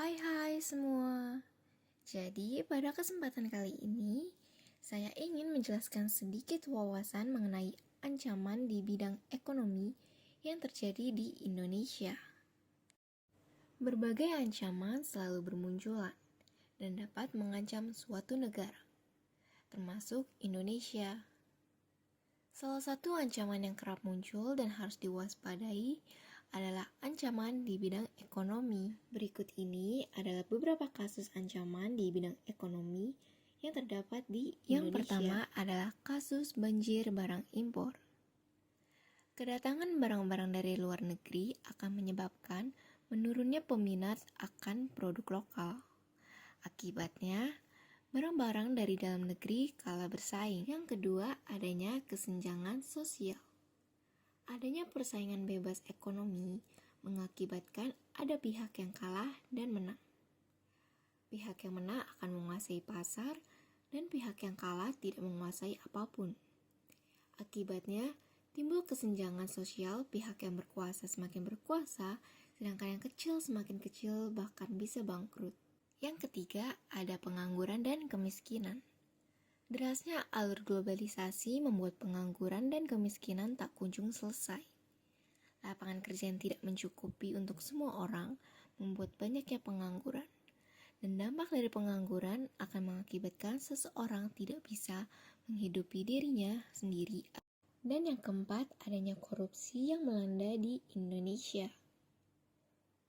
Hai semua. Jadi pada kesempatan kali ini saya ingin menjelaskan sedikit wawasan mengenai ancaman di bidang ekonomi yang terjadi di Indonesia. Berbagai ancaman selalu bermunculan dan dapat mengancam suatu negara, termasuk Indonesia. Salah satu ancaman yang kerap muncul dan harus diwaspadai adalah ancaman di bidang ekonomi. Berikut ini adalah beberapa kasus ancaman di bidang ekonomi yang terdapat di Indonesia. Yang pertama adalah kasus banjir barang impor. Kedatangan barang-barang dari luar negeri akan menyebabkan menurunnya peminat akan produk lokal. Akibatnya, barang-barang dari dalam negeri kalah bersaing. Yang kedua, adanya kesenjangan sosial. Adanya persaingan bebas ekonomi mengakibatkan ada pihak yang kalah dan menang. Pihak yang menang akan menguasai pasar dan pihak yang kalah tidak menguasai apapun. Akibatnya, timbul kesenjangan sosial, pihak yang berkuasa semakin berkuasa, sedangkan yang kecil semakin kecil bahkan bisa bangkrut. Yang ketiga, ada pengangguran dan kemiskinan. Derasnya alur globalisasi membuat pengangguran dan kemiskinan tak kunjung selesai. Lapangan kerja yang tidak mencukupi untuk semua orang membuat banyaknya pengangguran. Dan dampak dari pengangguran akan mengakibatkan seseorang tidak bisa menghidupi dirinya sendiri. Dan yang keempat, adanya korupsi yang melanda di Indonesia.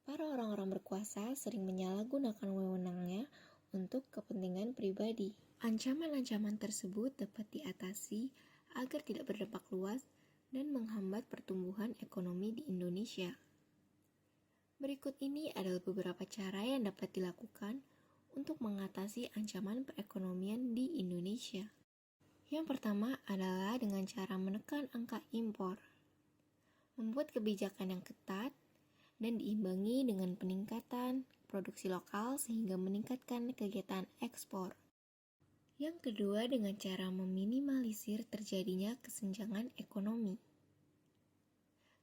Para orang-orang berkuasa sering menyalahgunakan wewenangnya untuk kepentingan pribadi. Ancaman-ancaman tersebut dapat diatasi agar tidak berdampak luas dan menghambat pertumbuhan ekonomi di Indonesia. Berikut ini adalah beberapa cara yang dapat dilakukan untuk mengatasi ancaman perekonomian di Indonesia. Yang pertama adalah dengan cara menekan angka impor. Membuat kebijakan yang ketat dan diimbangi dengan peningkatan produksi lokal sehingga meningkatkan kegiatan ekspor. Yang kedua, dengan cara meminimalisir terjadinya kesenjangan ekonomi.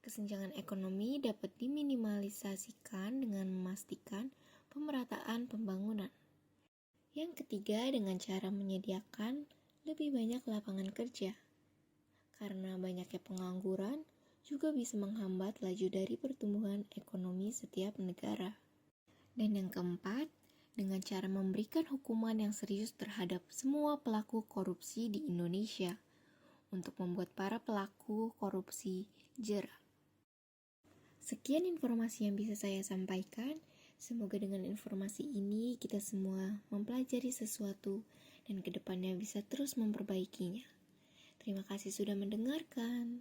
Kesenjangan ekonomi dapat diminimalisasikan dengan memastikan pemerataan pembangunan. Yang ketiga, dengan cara menyediakan lebih banyak lapangan kerja. Karena banyaknya pengangguran juga bisa menghambat laju dari pertumbuhan ekonomi setiap negara. Dan yang keempat, dengan cara memberikan hukuman yang serius terhadap semua pelaku korupsi di Indonesia untuk membuat para pelaku korupsi jera. Sekian informasi yang bisa saya sampaikan. Semoga dengan informasi ini kita semua mempelajari sesuatu dan kedepannya bisa terus memperbaikinya. Terima kasih sudah mendengarkan.